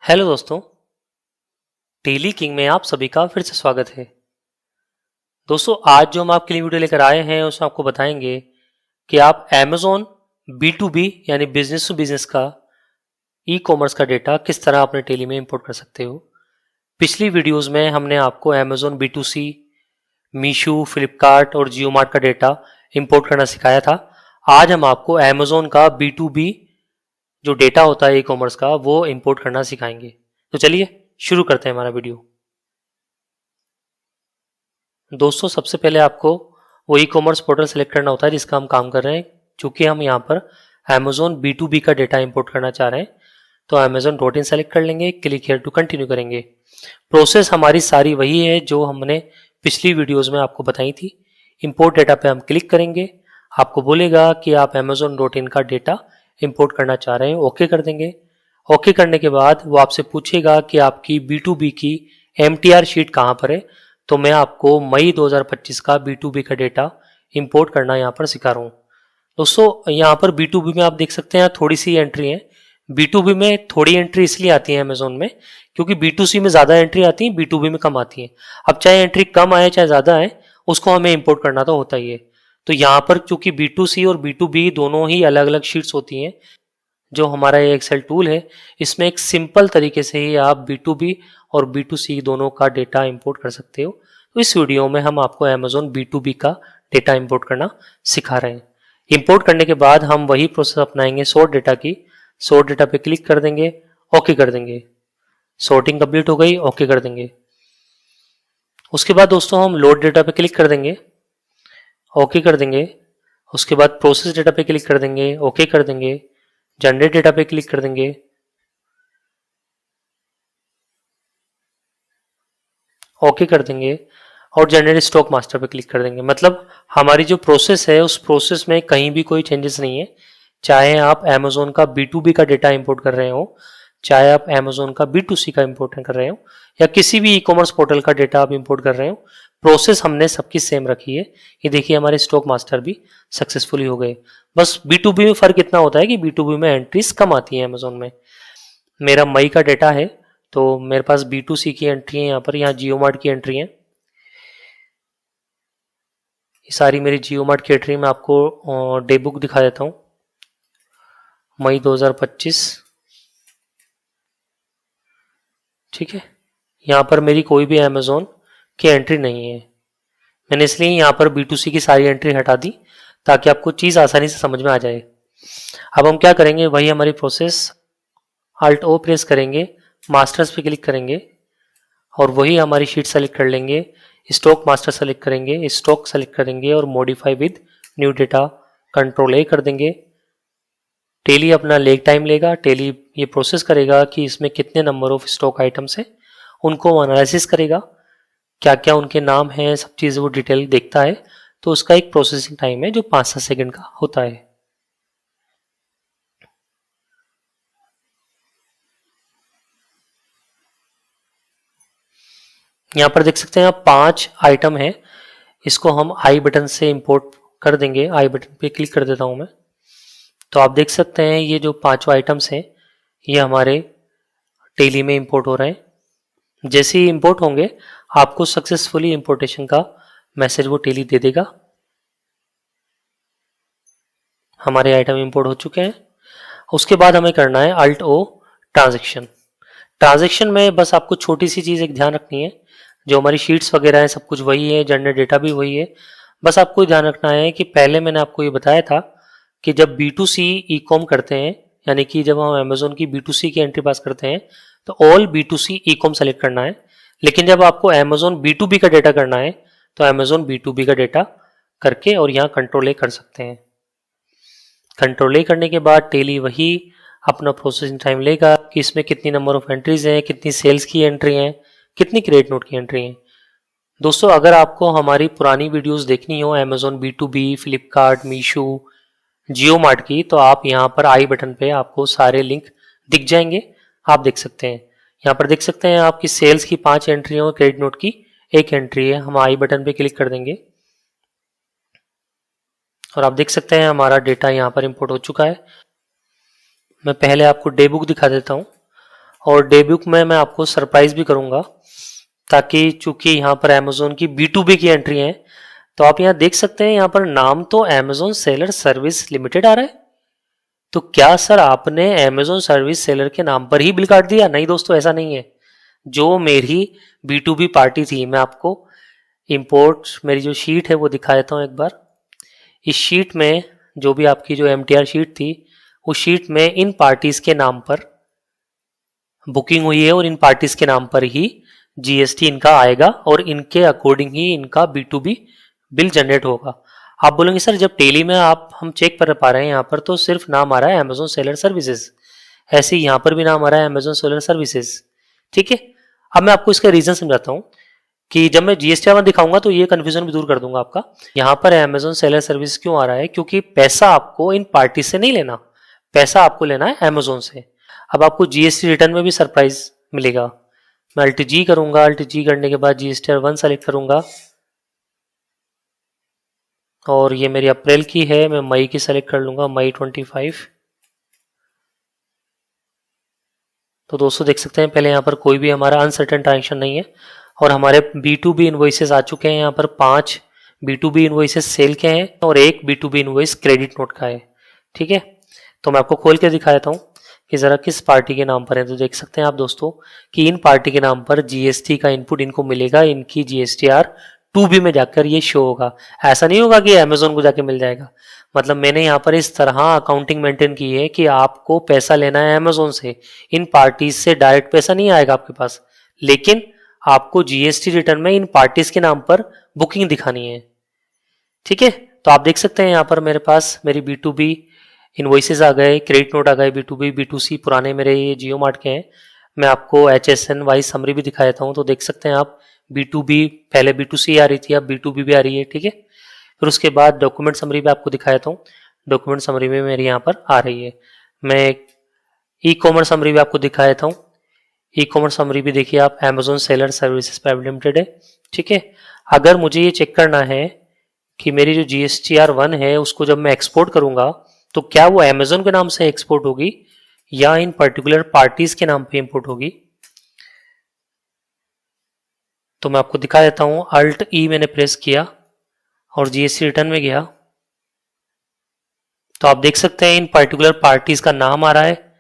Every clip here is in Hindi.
हेलो दोस्तों, डेली किंग में आप सभी का फिर से स्वागत है। दोस्तों, आज जो हम आपके लिए वीडियो लेकर आए हैं उसमें आपको बताएंगे कि आप Amazon B2B यानी बिजनेस टू बिजनेस का ई कॉमर्स का डेटा किस तरह अपने टेली में इंपोर्ट कर सकते हो। पिछली वीडियोस में हमने आपको Amazon B2C, मीशो, फ्लिपकार्ट और जियो मार्ट का डेटा इंपोर्ट करना सिखाया था। आज हम आपको Amazon का B2B जो डेटा होता है ई कॉमर्स का वो इंपोर्ट करना सिखाएंगे। तो चलिए शुरू करते हैं हमारा वीडियो। दोस्तों, सबसे पहले आपको वो ई कॉमर्स पोर्टल सेलेक्ट करना होता है जिसका हम काम कर रहे हैं। चूंकि हम यहाँ पर Amazon B2B का डेटा इंपोर्ट करना चाह रहे हैं तो Amazon.in सेलेक्ट कर लेंगे, क्लिक हियर टू कंटिन्यू करेंगे। प्रोसेस हमारी सारी वही है जो हमने पिछली वीडियोस में आपको बताई थी। इंपोर्ट डेटा पे हम क्लिक करेंगे, आपको बोलेगा कि आप Amazon.in का डेटा इंपोर्ट करना चाह रहे हैं, ओके कर देंगे। ओके करने के बाद वो आपसे पूछेगा कि आपकी B2B की MTR शीट कहाँ पर है। तो मैं आपको मई 2025 का B2B का डेटा इंपोर्ट करना यहाँ पर सिखा रहा हूँ। दोस्तों, यहाँ पर B2B में आप देख सकते हैं थोड़ी सी एंट्री है। B2B में थोड़ी एंट्री इसलिए आती है अमेजोन में क्योंकि B2C में ज़्यादा एंट्री आती है, B2B में कम आती है। अब चाहे एंट्री कम आए चाहे ज़्यादा आए, उसको हमें इंपोर्ट करना तो होता ही है। तो यहाँ पर चूंकि B2C और B2B दोनों ही अलग अलग शीट्स होती हैं, जो हमारा ये एक्सेल टूल है इसमें एक सिंपल तरीके से ही आप B2B और B2C दोनों का डेटा इंपोर्ट कर सकते हो। तो इस वीडियो में हम आपको Amazon B2B का डेटा इंपोर्ट करना सिखा रहे हैं। इंपोर्ट करने के बाद हम वही प्रोसेस अपनाएंगे सॉर्ट डेटा की। सॉर्ट डेटा पे क्लिक कर देंगे, ओके कर देंगे। सॉर्टिंग कंप्लीट हो गई, ओके कर देंगे। उसके बाद दोस्तों हम लोड डेटा पे क्लिक कर देंगे, ओके कर देंगे। उसके बाद प्रोसेस डेटा पे क्लिक कर देंगे, ओके कर देंगे। जनरेट डेटा पे क्लिक कर देंगे, ओके कर देंगे। और जनरेट स्टॉक मास्टर पे क्लिक कर देंगे। मतलब हमारी जो प्रोसेस है उस प्रोसेस में कहीं भी कोई चेंजेस नहीं है। चाहे आप Amazon का B2B का डेटा इंपोर्ट कर रहे हो, चाहे आप Amazon का B2C का इंपोर्ट कर रहे हो, या किसी भी ई कॉमर्स पोर्टल का डेटा आप इंपोर्ट कर रहे हो, प्रोसेस हमने सबकी सेम रखी है। ये देखिए हमारे स्टॉक मास्टर भी सक्सेसफुली हो गए। बस B2B में फर्क इतना होता है कि B2B में एंट्रीज कम आती है Amazon में। मेरा मई का डेटा है तो मेरे पास B2C की एंट्री है, यहाँ पर यहाँ जियो मार्ट की एंट्री है। ये सारी मेरी जियो मार्ट की एंट्री में आपको डे बुक दिखा देता हूँ। मई 2025, ठीक है। यहाँ पर मेरी कोई भी Amazon की एंट्री नहीं है। मैंने इसलिए यहाँ पर B2C की सारी एंट्री हटा दी ताकि आपको चीज़ आसानी से समझ में आ जाए। अब हम क्या करेंगे, वही हमारी प्रोसेस, Alt O प्रेस करेंगे, मास्टर्स पे क्लिक करेंगे और वही हमारी शीट सेलेक्ट कर लेंगे। स्टॉक मास्टर सेलेक्ट करेंगे, स्टॉक सेलेक्ट करेंगे और modify with new data control A कर देंगे। टेली अपना लेग टाइम लेगा। टेली ये प्रोसेस करेगा कि इसमें कितने नंबर ऑफ स्टॉक आइटम्स हैं, उनको एनालिसिस करेगा, क्या क्या उनके नाम हैं, सब चीज़ वो डिटेल देखता है। तो उसका एक प्रोसेसिंग टाइम है जो 5-7 सेकंड का होता है। यहाँ पर देख सकते हैं आप 5 आइटम है। इसको हम आई बटन से इंपोर्ट कर देंगे। आई बटन पे क्लिक कर देता हूँ मैं। तो आप देख सकते हैं ये जो 5 आइटम्स हैं ये हमारे टेली में इंपोर्ट हो रहे हैं। जैसे ही इंपोर्ट होंगे आपको सक्सेसफुली इंपोर्टेशन का मैसेज वो टेली दे देगा। हमारे आइटम इंपोर्ट हो चुके हैं। उसके बाद हमें करना है Alt O ट्रांजेक्शन। ट्रांजेक्शन में बस आपको छोटी सी चीज़ एक ध्यान रखनी है, जो हमारी शीट्स वगैरह है सब कुछ वही है, जनरेट डेटा भी वही है। बस आपको ध्यान रखना है कि पहले मैंने आपको ये बताया था कि जब B2C ई कॉम करते हैं, यानी कि जब हम Amazon की B2C की एंट्री पास करते हैं तो all B2C e com select करना है। लेकिन जब आपको Amazon B2B का डेटा करना है तो Amazon B2B का डेटा करके और यहाँ कंट्रोल A कर सकते हैं। कंट्रोल A करने के बाद टेली वही अपना प्रोसेसिंग टाइम लेगा कि इसमें कितनी नंबर ऑफ एंट्रीज हैं, कितनी सेल्स की एंट्री हैं, कितनी क्रेडिट नोट की एंट्री हैं। दोस्तों, अगर आपको हमारी पुरानी वीडियोस देखनी हो Amazon B2B, फ्लिपकार्ट, मीशो, जियो मार्ट की, तो आप यहाँ पर आई बटन पे आपको सारे लिंक दिख जाएंगे, आप देख सकते हैं। यहाँ पर देख सकते हैं आपकी सेल्स की 5 एंट्री है और क्रेडिट नोट की 1 एंट्री है। हम आई बटन पे क्लिक कर देंगे और आप देख सकते हैं हमारा डेटा यहाँ पर इंपोर्ट हो चुका है। मैं पहले आपको डे बुक दिखा देता हूँ। और डेब्यूक में मैं आपको सरप्राइज भी करूंगा, ताकि चूंकि यहाँ पर अमेजोन की B2B की एंट्री है, तो आप यहाँ देख सकते हैं यहाँ पर नाम तो अमेजोन सेलर सर्विस लिमिटेड आ रहा है। तो क्या सर आपने अमेजोन सर्विस सेलर के नाम पर ही बिल काट दिया? नहीं दोस्तों, ऐसा नहीं है। जो मेरी B2B पार्टी थी, मैं आपको इंपोर्ट मेरी जो शीट है वो दिखा देता हूँ एक बार। इस शीट में जो भी आपकी जो MTR शीट थी, उस शीट में इन पार्टीज के नाम पर बुकिंग हुई है और इन पार्टीज के नाम पर ही GST इनका आएगा और इनके अकॉर्डिंग ही इनका B2B बिल जनरेट होगा। आप बोलेंगे सर जब टेली में आप हम चेक कर पा रहे हैं यहाँ पर तो सिर्फ नाम आ रहा है अमेजोन सेलर सर्विसेज, ऐसे ही यहाँ पर भी नाम आ रहा है अमेजोन सेलर सर्विसेज। ठीक है, अब मैं आपको इसका रीजन समझाता हूँ कि जब मैं GST दिखाऊंगा तो ये कंफ्यूजन भी दूर कर दूंगा आपका। यहाँ पर अमेजोन सेलर सर्विस क्यों आ रहा है? क्योंकि पैसा आपको इन पार्टी से नहीं लेना, पैसा आपको लेना है अमेजोन से। अब आपको GST रिटर्न में भी सरप्राइज मिलेगा। मैं Alt G करूंगा, Alt G करने के बाद GSTR1 सेलेक्ट करूंगा और ये मेरी अप्रैल की है, मैं मई की सेलेक्ट कर लूंगा, मई 25। तो दोस्तों देख सकते हैं पहले यहाँ पर कोई भी हमारा अनसर्टेन ट्रांजेक्शन नहीं है और हमारे B2B इनवॉइसेस आ चुके हैं। यहाँ पर 5 B2B इनवॉइसेस सेल के हैं और एक B2B इनवॉइस क्रेडिट नोट का है। ठीक है, तो मैं आपको खोल के दिखा देता हूँ कि ज़रा किस पार्टी के नाम पर है। तो देख सकते हैं आप दोस्तों कि इन पार्टी के नाम पर GST का इनपुट इनको मिलेगा, इनकी GSTR 2B में जाकर ये शो होगा। ऐसा नहीं होगा कि अमेजोन को जाके मिल जाएगा। मतलब मैंने यहाँ पर इस तरह अकाउंटिंग मेंटेन की है कि आपको पैसा लेना है अमेजोन से, इन पार्टीज से डायरेक्ट पैसा नहीं आएगा आपके पास, लेकिन आपको GST रिटर्न में इन पार्टीज के नाम पर बुकिंग दिखानी है। ठीक है, तो आप देख सकते हैं यहाँ पर मेरे पास मेरी B2B इनवॉइसेस आ गए, क्रेडिट नोट आ गए, B2B B2C पुराने मेरे ये जियो मार्ट के हैं। मैं आपको HSN वाइज समरी भी दिखा देता हूँ। तो देख सकते हैं आप B2B पहले B2C आ रही थी, अब B2B भी आ रही है। ठीक है, फिर उसके बाद डॉक्यूमेंट समरी भी आपको दिखा देता हूँ। डॉक्यूमेंट समरी में मेरी यहाँ पर आ रही है। मैं ई कॉमर्स समरी भी आपको दिखा देता हूँ। ई कॉमर्स समरी भी देखिए आप, Amazon seller services private limited है। ठीक है, अगर मुझे ये चेक करना है कि मेरी जो GSTR1 है उसको जब मैं एक्सपोर्ट करूंगा तो क्या वो अमेजोन के नाम से एक्सपोर्ट होगी या इन पर्टिकुलर पार्टीज के नाम पे इंपोर्ट होगी, तो मैं आपको दिखा देता हूं। Alt E मैंने प्रेस किया और GST रिटर्न में गया तो आप देख सकते हैं इन पर्टिकुलर पार्टीज का नाम आ रहा है।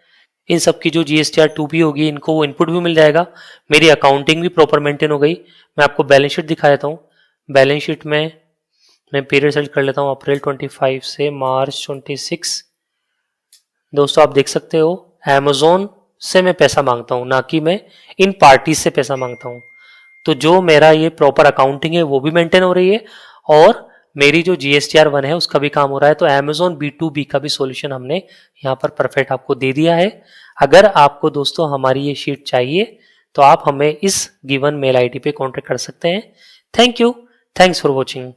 इन सब की जो GSTR 2B होगी इनको वो इनपुट भी मिल जाएगा। मेरी अकाउंटिंग भी प्रॉपर मेंटेन हो गई। मैं आपको बैलेंस शीट दिखा देता हूँ। बैलेंस शीट में मैं पीरियड सेलेक्ट कर लेता हूँ अप्रैल 25 से मार्च 26। दोस्तों आप देख सकते हो अमेजोन से मैं पैसा मांगता हूँ, ना कि मैं इन पार्टीज से पैसा मांगता हूँ। तो जो मेरा ये प्रॉपर अकाउंटिंग है वो भी मेंटेन हो रही है और मेरी जो GSTR1 है उसका भी काम हो रहा है। तो अमेजोन B2B का भी सॉल्यूशन हमने यहाँ पर परफेक्ट आपको दे दिया है। अगर आपको दोस्तों हमारी ये शीट चाहिए तो आप हमें इस गिवन मेल ID पे कॉन्टेक्ट कर सकते हैं। Thank you, thanks for watching.